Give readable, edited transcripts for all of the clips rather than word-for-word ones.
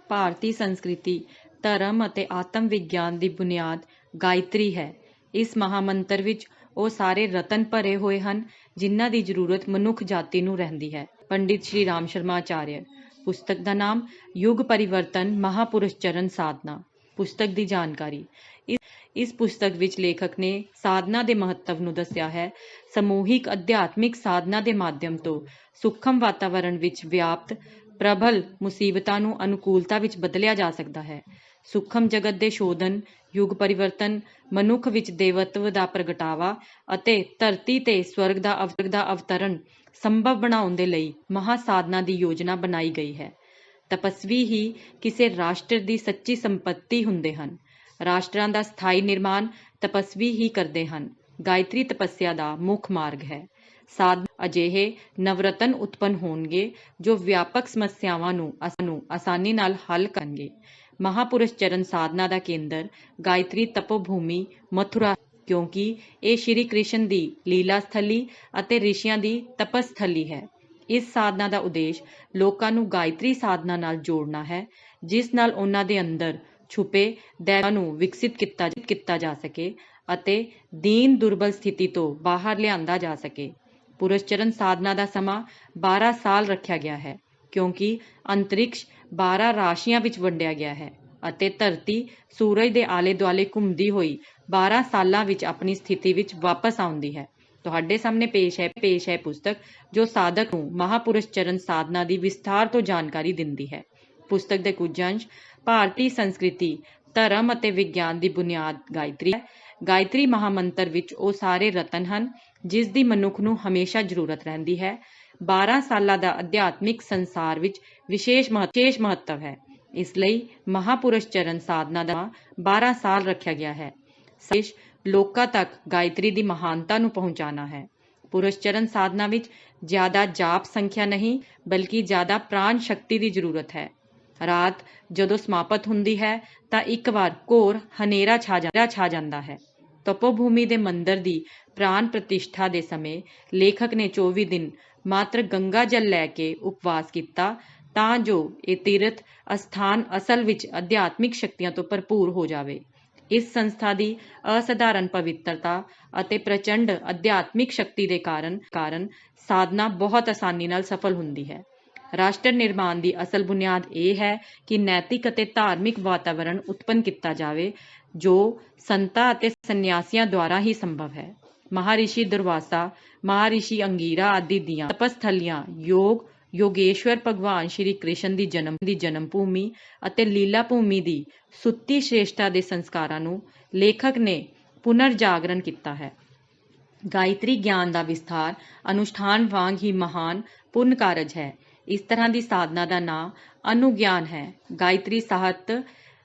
ਭਾਰਤੀ ਸੰਸਕ੍ਰਿਤੀ, ਧਰਮ ਅਤੇ ਆਤਮ ਵਿਗਿਆਨ ਦੀ ਬੁਨਿਆਦ ਗਾਇਤਰੀ ਹੈ। ਇਸ ਮਹਾਮੰਤਰ ਵਿੱਚ ਉਹ ਸਾਰੇ ਰਤਨ ਭਰੇ ਹੋਏ ਹਨ ਜਿਨ੍ਹਾਂ ਦੀ ਜ਼ਰੂਰਤ ਮਨੁੱਖ ਜਾਤੀ ਨੂੰ ਰਹਿੰਦੀ ਹੈ। ਪੰਡਿਤ ਸ਼੍ਰੀ ਰਾਮ ਸ਼ਰਮਾ ਆਚਾਰੀਆ। ਪੁਸਤਕ ਦਾ ਨਾਮ ਯੁਗ ਪਰਿਵਰਤਨ ਮਹਾਪੁਰਸ਼ ਚਰਨ ਸਾਧਨਾ। ਪੁਸਤਕ ਦੀ ਜਾਣਕਾਰੀ। ਇਸ ਪੁਸਤਕ ਵਿੱਚ ਲੇਖਕ ਨੇ ਸਾਧਨਾ ਦੇ ਮਹੱਤਵ ਨੂੰ ਦੱਸਿਆ ਹੈ। ਸਮੂਹਿਕ ਅਧਿਆਤਮਿਕ ਸਾਧਨਾ ਦੇ ਮਾਧਿਅਮ ਤੋਂ ਸੂਖਮ ਵਾਤਾਵਰਣ ਵਿੱਚ ਵਿਆਪਤ ਪ੍ਰਬਲ ਮੁਸੀਬਤਾਂ ਨੂੰ ਅਨੁਕੂਲਤਾ ਵਿੱਚ ਬਦਲਿਆ ਜਾ ਸਕਦਾ ਹੈ। ਸੂਖਮ ਜਗਤ ਦੇ ਸ਼ੋਧਨ, ਯੁਗ ਪਰਿਵਰਤਨ, ਮਨੁੱਖ ਵਿੱਚ ਦੇਵਤਵ ਦਾ ਪ੍ਰਗਟਾਵਾ ਅਤੇ ਧਰਤੀ ਤੇ ਸਵਰਗ ਦਾ ਅਵਤਰਨ ਸੰਭਵ ਬਣਾਉਣ ਦੇ ਲਈ ਮਹਾ ਸਾਧਨਾ ਦੀ ਯੋਜਨਾ ਬਣਾਈ ਗਈ ਹੈ। ਤਪਸਵੀ ਹੀ ਕਿਸੇ ਰਾਸ਼ਟਰ ਦੀ ਸੱਚੀ ਸੰਪੱਤੀ ਹੁੰਦੇ ਹਨ। ਰਾਸ਼ਟਰਾਂ ਦਾ ਸਥਾਈ ਨਿਰਮਾਣ ਤਪਸਵੀ ਹੀ ਕਰਦੇ ਹਨ। ਗਾਇਤਰੀ ਤਪੱਸਿਆ ਦਾ ਮੁੱਖ ਮਾਰਗ ਹੈ। ਸਾਧਨਾ ਅਜਿਹੇ ਨਵਰਤਨ ਉਤਪੰਨ ਹੋਣਗੇ ਜੋ ਵਿਆਪਕ ਸਮੱਸਿਆਵਾਂ ਨੂੰ ਆਸਾਨੀ ਨਾਲ ਹੱਲ ਕਰਨਗੇ। ਮਹਾਪੁਰਸ਼ ਚਰਨ ਸਾਧਨਾ ਦਾ ਕੇਂਦਰ ਗਾਇਤਰੀ ਤਪੋਭੂਮੀ ਮਥੁਰਾ, ਕਿਉਂਕਿ ਇਹ ਸ਼੍ਰੀ ਕ੍ਰਿਸ਼ਨ ਦੀ ਲੀਲਾ ਸਥਲੀ ਅਤੇ ਰਿਸ਼ੀਆਂ ਦੀ ਤਪਸਥਲੀ ਹੈ। ਇਸ ਸਾਧਨਾ ਦਾ ਉਦੇਸ਼ ਲੋਕਾਂ ਨੂੰ ਗਾਇਤਰੀ ਸਾਧਨਾ ਨਾਲ ਜੋੜਨਾ ਹੈ, ਜਿਸ ਨਾਲ ਉਹਨਾਂ ਦੇ ਅੰਦਰ ਛੁਪੇ ਦੈਵਾਂ ਨੂੰ ਵਿਕਸਿਤ ਕੀਤਾ ਜਾ ਸਕੇ ਅਤੇ ਦੀਨ ਦੁਰਬਲ ਸਥਿਤੀ ਤੋਂ ਬਾਹਰ ਲਿਆਂਦਾ ਜਾ ਸਕੇ। ਪੁਰਸ਼ ਚਰਨ ਸਾਧਨਾ ਦਾ ਸਮਾਂ 12 ਸਾਲ ਰੱਖਿਆ ਗਿਆ ਹੈ, ਕਿਉਂਕਿ ਅੰਤਰਿਕਸ਼ 12 ਰਾਸ਼ੀਆਂ ਵਿੱਚ ਵੰਡਿਆ ਗਿਆ ਹੈ ਅਤੇ ਧਰਤੀ ਸੂਰਜ ਦੇ ਆਲੇ ਦੁਆਲੇ ਘੁੰਮਦੀ ਹੋਈ 12 ਸਾਲਾਂ ਵਿੱਚ ਆਪਣੀ ਸਥਿਤੀ ਵਿੱਚ ਵਾਪਸ ਆਉਂਦੀ ਹੈ। ਤੁਹਾਡੇ ਸਾਹਮਣੇ ਪੇਸ਼ ਹੈ ਪੁਸਤਕ ਜੋ ਸਾਧਕ ਨੂੰ ਮਹਾਪੁਰਸ਼ ਚਰਨ ਸਾਧਨਾ ਦੀ ਵਿਸਥਾਰ ਤੋਂ ਜਾਣਕਾਰੀ ਦਿੰਦੀ ਹੈ। ਪੁਸਤਕ ਦੇ ਕੁਝ ਅੰਸ਼। ਭਾਰਤੀ ਸੰਸਕ੍ਰਿਤੀ, ਧਰਮ ਅਤੇ ਵਿਗਿਆਨ ਦੀ ਬੁਨਿਆਦ ਗਾਇਤਰੀ ਹੈ। ਗਾਇਤਰੀ ਮਹਾਮੰਤਰ ਵਿੱਚ ਉਹ ਸਾਰੇ ਰਤਨ ਹਨ ਜਿਸ ਦੀ ਮਨੁੱਖ ਨੂੰ ਹਮੇਸ਼ਾ ਜ਼ਰੂਰਤ ਰਹਿੰਦੀ ਹੈ। 12 ਸਾਲਾਂ ਦਾ ਅਧਿਆਤਮਿਕ ਸੰਸਾਰ ਵਿੱਚ ਵਿਸ਼ੇਸ਼ ਮਹੱਤਵ ਹੈ। ਇਸ ਲਈ ਮਹਾਪੁਰਸ਼ ਚਰਨ ਸਾਧਨਾ ਦਾ 12 ਸਾਲ ਰੱਖਿਆ ਗਿਆ ਹੈ। ਸੰਦੇਸ਼ ਲੋਕਾਂ ਤੱਕ ਗਾਇਤਰੀ ਦੀ ਮਹਾਨਤਾ ਨੂੰ ਪਹੁੰਚਾਉਣਾ ਹੈ। ਪੁਰਸ਼ ਚਰਨ ਸਾਧਨਾ ਵਿੱਚ ਜ਼ਿਆਦਾ ਜਾਪ ਸੰਖਿਆ ਨਹੀਂ, ਬਲਕਿ ਜ਼ਿਆਦਾ ਪ੍ਰਾਣ ਸ਼ਕਤੀ ਦੀ ਜ਼ਰੂਰਤ ਹੈ। ਰਾਤ ਜਦੋਂ ਸਮਾਪਤ ਹੁੰਦੀ ਹੈ ਤਾਂ ਇੱਕ ਵਾਰ ਘੋਰ ਹਨੇਰਾ ਛਾ ਜਾਂਦਾ ਹੈ। ਤਪੋਭੂਮੀ ਦੇ ਮੰਦਰ ਦੀ ਪ੍ਰਾਣ ਪ੍ਰਤਿਸ਼ਠਾ ਦੇ ਸਮੇਂ ਲੇਖਕ ਨੇ 24 ਦਿਨ ਮਾਤਰ ਗੰਗਾ ਜਲ ਲੈ ਕੇ ਉਪਵਾਸ ਕੀਤਾ ਤਾਂ ਜੋ ਇਹ ਤੀਰਥ ਅਸਥਾਨ ਅਸਲ ਵਿੱਚ ਅਧਿਆਤਮਿਕ ਸ਼ਕਤੀਆਂ ਤੋਂ ਭਰਪੂਰ ਹੋ ਜਾਵੇ। ਇਸ ਸੰਸਥਾ ਦੀ ਅਸਧਾਰਨ ਪਵਿੱਤਰਤਾ ਅਤੇ ਪ੍ਰਚੰਡ ਅਧਿਆਤਮਿਕ ਸ਼ਕਤੀ ਦੇ ਕਾਰਨ ਸਾਧਨਾ ਬਹੁਤ ਆਸਾਨੀ ਨਾਲ ਸਫਲ ਹੁੰਦੀ ਹੈ। ਰਾਸ਼ਟਰ ਨਿਰਮਾਣ ਦੀ ਅਸਲ ਬੁਨਿਆਦ ਇਹ ਹੈ ਕਿ ਨੈਤਿਕ ਅਤੇ ਧਾਰਮਿਕ ਵਾਤਾਵਰਣ ਉਤਪੰਨ ਕੀਤਾ ਜਾਵੇ ਜੋ ਸੰਤਾਂ ਅਤੇ ਸੰਨਿਆਸੀਆਂ ਦੁਆਰਾ ਹੀ ਸੰਭਵ ਹੈ। ਮਹਾਰਿਸ਼ੀ ਦੁਰਵਾਸਾ, ਮਹਾਰਿਸ਼ੀ ਅੰਗੀਰਾ ਆਦਿ ਦੀਆਂ ਤਪਸਥਲੀਆਂ ਯੋਗੇਸ਼ਵਰ ਭਗਵਾਨ ਸ਼੍ਰੀ ਕ੍ਰਿਸ਼ਨ ਦੀ ਜਨਮ ਭੂਮੀ ਅਤੇ ਲੀਲਾ ਭੂਮੀ ਦੀ ਸੁੱਤੀ ਸ਼੍ਰੇਸ਼ਠਤਾ ਦੇ ਸੰਸਕਾਰਾਂ ਨੂੰ ਲੇਖਕ ਨੇ ਪੁਨਰ ਜਾਗਰਣ ਕੀਤਾ ਹੈ। ਗਾਇਤਰੀ ਗਿਆਨ ਦਾ ਵਿਸਥਾਰ ਅਨੁਸ਼ਠਾਨ ਵਾਂਗ ਹੀ ਮਹਾਨ ਪੁੰਨ ਕਾਰਜ ਹੈ। ਇਸ ਤਰ੍ਹਾਂ ਦੀ ਸਾਧਨਾ ਦਾ ਨਾਂ ਅਨੁਗਿਆਨ ਹੈ। ਗਾਇਤਰੀ ਸਾਹਿਤ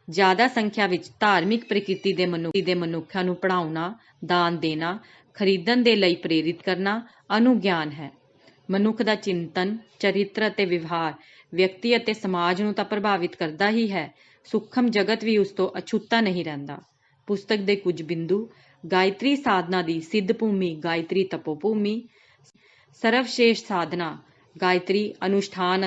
ਜ਼ਿਆਦਾ ਸੰਖਿਆ ਵਿੱਚ ਧਾਰਮਿਕ ਪ੍ਰਕਿਰਤੀ ਦੇ ਮਨੁੱਖਾਂ ਨੂੰ ਪੜ੍ਹਾਉਣਾ, ਦਾਨ ਦੇਣਾ, ਖਰੀਦਣ ਦੇ ਲਈ ਪ੍ਰੇਰਿਤ ਕਰਨਾ ਅਨੁਗਿਆਨ ਹੈ। ਮਨੁੱਖ ਦਾ ਚਿੰਤਨ, ਚਰਿੱਤਰ ਅਤੇ ਵਿਵਹਾਰ ਵਿਅਕਤੀ ਅਤੇ ਸਮਾਜ ਨੂੰ ਤਾਂ ਪ੍ਰਭਾਵਿਤ ਕਰਦਾ ਹੀ ਹੈ, ਸੂਖਮ ਜਗਤ ਵੀ ਉਸ ਤੋਂ ਅਛੂਤਾ ਨਹੀਂ ਰਹਿੰਦਾ। ਪੁਸਤਕ ਦੇ ਕੁਝ ਬਿੰਦੂ। ਗਾਇਤਰੀ ਸਾਧਨਾ ਦੀ ਸਿੱਧ ਭੂਮੀ ਗਾਇਤਰੀ ਤਪੋਭੂਮੀ। ਸਰਵਸ਼੍ਰੇਸ਼ਠ ਸਾਧਨਾ ਗਾਇਤਰੀ ਅਨੁਸ਼ਠਾਨ